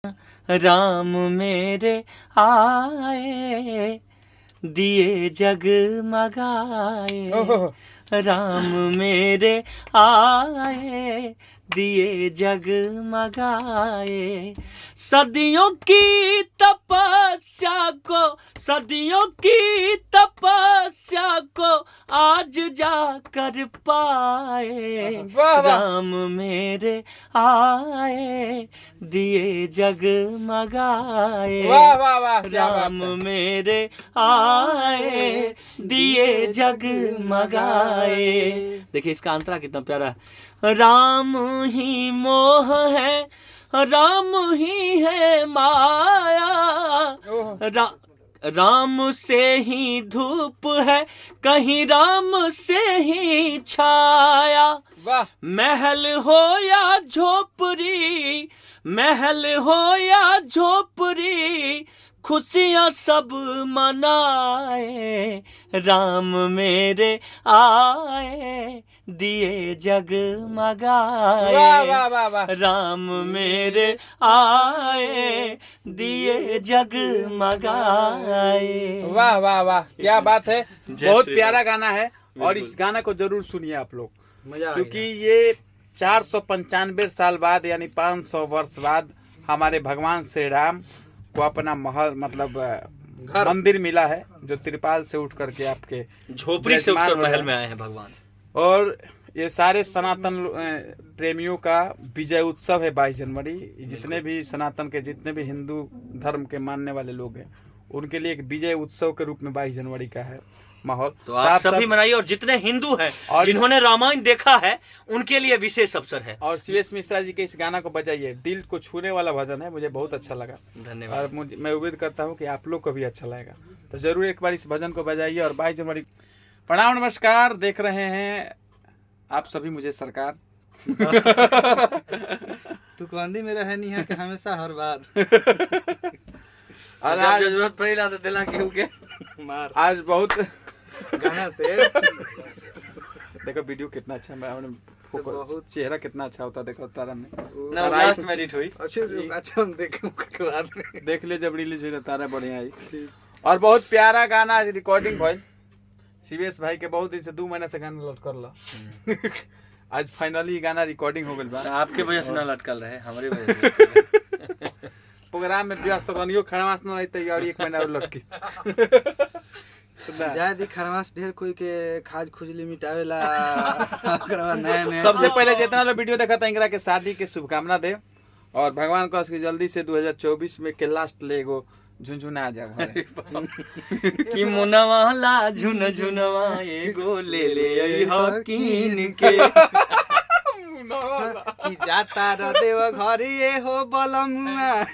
राम मेरे आए, दिए जगमगाए। राम मेरे आए, दिए जगमगाए। सदियों की तपस्या को, सदियों की तपस्या को आज जाकर पाए। राम मेरे आए, दिए जगमगाए। राम मेरे आए, दिए जगमगाए। देखिए इसका अंतरा कितना प्यारा है। राम ही मोह है, राम ही है माया। राम से ही धूप है, कहीं राम से ही छाया। महल हो या झोपड़ी, महल हो या झोपड़ी, खुशियाँ सब मनाए। राम मेरे आए, दिए जगमगाए। राम मेरे आए, दिए जगमगाए। वाह वाह वाह, क्या बात है। बहुत प्यारा गाना है और इस गाना को जरूर सुनिए आप लोग, क्योंकि ये 495 साल बाद यानी 500 वर्ष बाद हमारे भगवान श्री राम को अपना महल मतलब मंदिर मिला है, जो त्रिपाल से उठ करके आपके झोपड़ी से उठकर महल में आए हैं भगवान। और ये सारे सनातन प्रेमियों का विजय उत्सव है 22 जनवरी। जितने भी सनातन के, जितने भी हिंदू धर्म के मानने वाले लोग हैं, उनके लिए एक विजय उत्सव के रूप में 22 जनवरी का है माहौल। तो आप सभी मनाइए, और जितने हिंदू हैं और जिन्होंने रामायण देखा है उनके लिए विशेष अवसर है। और सीएस मिश्रा जी के इस गाना को बजाइए, दिल को छूने वाला भजन है, मुझे बहुत अच्छा लगा। धन्यवाद। और मैं उम्मीद करता हूँ कि आप लोग को भी अच्छा लगेगा, तो जरूर एक बार इस भजन को बजाइए। और 22 जनवरी प्रणाम नमस्कार, देख रहे हैं आप सभी मुझे सरकार। तू कौंदी में रहे नहीं है कि हमेशा हर बार और आज जरूरत पड़ी ना तो दिला के मार। आज बहुत गाना से देखो वीडियो कितना अच्छा है, बहुत चेहरा कितना अच्छा होता है। देखो तारा में ना लास्ट में एडिट हुई। अच्छा देख ले जब रिलीज हुई तो तारा बढ़िया आई। और बहुत प्यारा गाना आज रिकॉर्डिंग भाई सीबीएस भाई के, बहुत दिन से 2 महीना से गाना लटकल रहा। आज फाइनली गाना रिकॉर्डिंग हो गई बा। आपके वजह से ना लटकल रहे, हमारी वजह से। प्रोग्राम में व्यस्त रनियो खरमास न रही तैयारी 1 महीना और लटकी। जाय दी खरमास ढेर कोई के खाज खुजली मिटावेला। नया सबसे पहले जितना लोग वीडियो देखा था इंगरा के शादी के शुभकामना दे, और भगवान को जल्दी से 2024 में के लास्ट ले एगो झुनझुना आ जाए कि मुनवाला झुन झुनवा एगो ले ले हकीन के कि जाता र देव घर ये हो बलमुआ,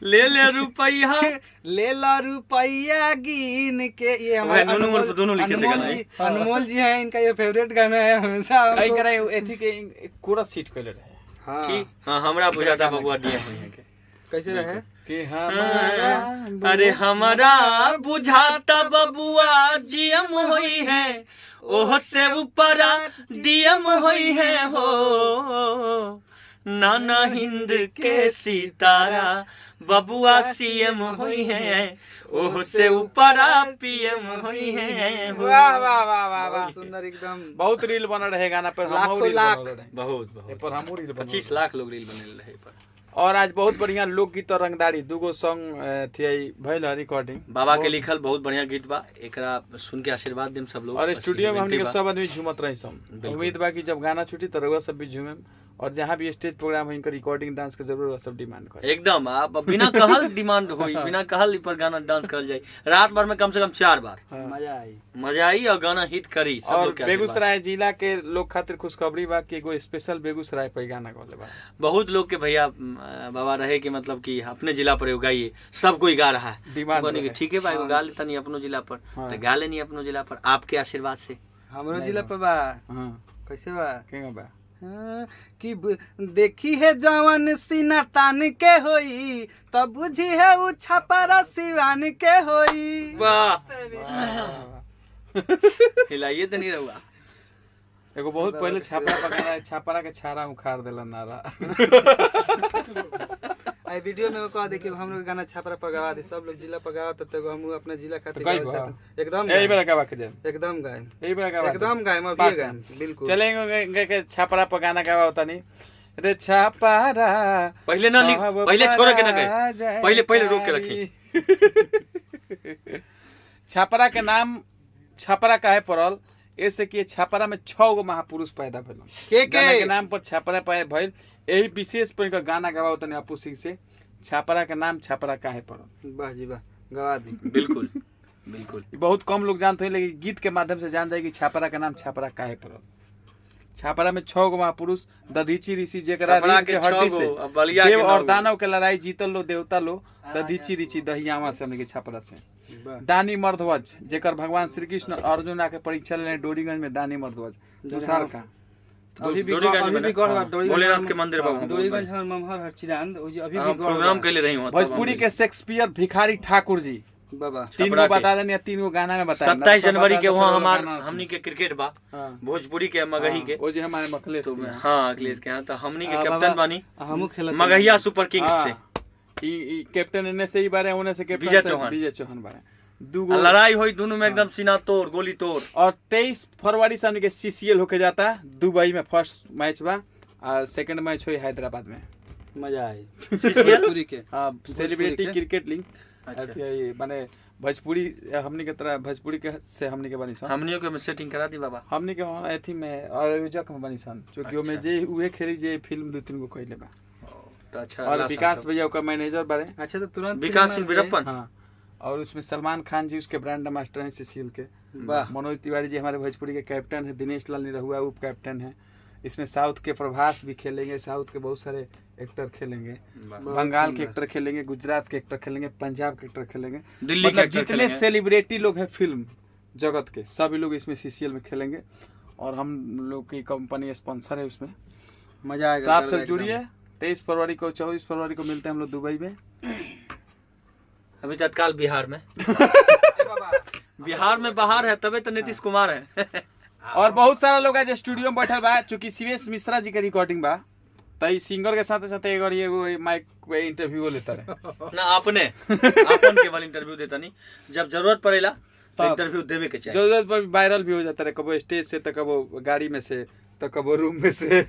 ले ले रुपया, ले ला रुपया गिन के। ये हमारे अनमोल जी हैं, इनका ये फेवरेट गाना है हमेशा। एथी के कोरस सीट कर रहे। हां हमरा बुझाता बबुआ दिए हैं के कैसे रहे कि हमारा अरे हमारा बुझाता बबुआ जीएम होई है, ओह से ऊपर डीएम होई है हो। नाना हिंद के सितारा बबुआ सीएम होई है, ओह से ऊपर पीएम होई है। वाह वाह वाह वाह वाह, सुंदर एकदम। बहुत रील बन रहे गाना पर, लाखों लाख बहुत पर हम रील 25 लाख लोग रील बने रहे पर। और आज बहुत बढ़िया लोकगीत और रंगदारी 2 सॉन्ग थी भइल रिकॉर्डिंग। बाबा के लिखल बहुत बढ़िया गीत बा, एकरा सुन के आशीर्वाद देम सब लोग। और स्टूडियो में हमने सब आदमी झूमत रही सब। उम्मीद बा कि जब गाना छूटी तो रउआ सब भी झूमे, और जहाँ भी स्टेज प्रोग्राम है इनका रिकॉर्डिंग डांस का जरूर सब डिमांड करे। एकदम आप बिना कहल डिमांड होई, बिना कहल पर गाना डांस करल जाए। रात भर में कम से कम 4 बार मजा आई और गाना हिट करी सब और लोग के। बेगूसराय जिला के लोग खातिर खुशखबरी बा कि एगो स्पेशल बेगूसराय पे गाना गौले बा। बहुत लोग के भैया बाबा रहे कि मतलब कि अपने जिला पर गाइए, सब कोई गा रहा है। डिमांड ठीक है भाई गा लेता नहीं अपनो जिला पर, तो गा लेनी अपनो जिला पर आपके आशीर्वाद से। हमरो जिला पर बा। कैसे बा केगा बा कि देखी है जवान सीना तान के होई, तब बुझी है उ छपरा सिवान के होई। वाह हिलाइए तो नहीं रहुआ। एगो बहुत पहले छापरा पकाना, छापरा के छारा उखाड़ देला नारा। आई वीडियो में वो कह दे कि हम लोग गाना छापरा पगावा दे, सब लोग जिला पगावा तब हम अपना जिला खातिर गावे चाहते एकदम यही बेरा का बात है, एकदम गाए यही बेरा का बात एकदम गाए मैं भी गाए बिल्कुल चलेंगे के छापरा पर गाना गावा होता नहीं रे छापरा पहले ना लिख, पहले छोड़ के ना गए, पहले रोक के रखी। छापरा के नाम छापरा का है पड़ल ऐसे कि छापरा में 6 गो महापुरुष पैदा भेल के नाम पर छापरा पाए भइल। यही विशेष पर का गाना गवाओ तने अपू सिंह से छापरा के नाम छापरा काहे पड़ल। वाह जी वाह गवा दी बिल्कुल बिल्कुल। बहुत कम लोग जानते हैं लेकिन गीत के माध्यम से जान जाए कि छापरा का नाम छापरा काहे पड़ल। छापरा में 6 गो महापुरुष दधीची ऋषि जेकरा के हड्डी से देव और दानव के लड़ाई जीतल लो देवता लो दधीची ऋषि दहियावा से हमने के छापरा से। दानी मर्दध्वज जेकर भगवान श्री कृष्ण अर्जुन आके परीक्षा लेने डोरीगंज में दानी मर्दध्वज 2 साल का अभी भी भोलेनाथ के मंदिर बाबू डोरीगंज हमर ममहर हर चिरांद अभी भी प्रोग्राम कैले रही हूं। भोजपुरी के शेक्सपियर भिखारी ठाकुर जी बाबा 3 गो बता देने 3 गो गाना में बता 27 जनवरी के वहाँ हमार हमनी के क्रिकेट बा भोजपुरी के मगही के वो जे हमारे मखलेश हाँ अखिलेश के यहाँ तो हमनी के कैप्टन बानी हमहू खेलत मगहिया सुपर किंग्स से ई कैप्टन ने से ही बारे होने से कैप्टन विजय चौहान बारे 2 गो लड़ाई हुई दोनों में एकदम सीना तोड़ गोली तोड़। और 23 फरवरी से हमने के सीसीएल होके जाता दुबई में फर्स्ट मैच बा और सेकंड मैच हुई हैदराबाद में मजा आई सीसीएल पूरी के हां सेलिब्रिटी क्रिकेट लीग अच्छा माने भोजपुरी हमनी के तरह भोजपुरी के से हमनी के बनी सन हमनियों के सेटिंग करा दी बाबा हमनी के एथी में आयोजक में बनी सन क्योंकि ओमे जे उहे खेली जे फिल्म 2-3 गो कइले बा तो अच्छा और विकास भैया का मैनेजर बारे अच्छा तो तुरंत विकास सिंह वीरप्पन हां और उसमें सलमान खान जी उसके ब्रांड मास्टर हैं सीसीएल के। वाह। मनोज तिवारी जी हमारे भोजपुरी के कैप्टन है। दिनेश लाल निरहुआ उप कैप्टन है। इसमें साउथ के प्रभास भी खेलेंगे, साउथ के बहुत सारे एक्टर खेलेंगे, बंगाल के एक्टर खेलेंगे, गुजरात के एक्टर खेलेंगे, पंजाब के एक्टर खेलेंगे, दिल्ली के मतलब एक्टर जितने खेलेंगे। सेलिब्रिटी लोग हैं फिल्म जगत के सभी लोग इसमें सीसीएल में खेलेंगे और हम लोग की कंपनी स्पॉन्सर है उसमें। मजा आएगा। तो आप सब जुड़िए। 23 फरवरी को 24 फरवरी को मिलते हैं हम लोग दुबई में। अभी तत्काल बिहार में बिहार में बाहर है तबे तो नीतीश कुमार है और बहुत सारा लोग आज स्टूडियो में बैठल बा चूंकि शिवेश मिश्रा जी के रिकॉर्डिंग बा तो ई सिंगर के साथ साथ एगो माइक पे इंटरव्यू लेता रहे ना अपने अपन केवल इंटरव्यू देता नहीं जब जरूरत पड़ेला तो इंटरव्यू देवे के चाहिए। जरूरत पर वायरल भी हो जाता है कबो स्टेज से तो कबो गाड़ी में से तो कबो रूम में से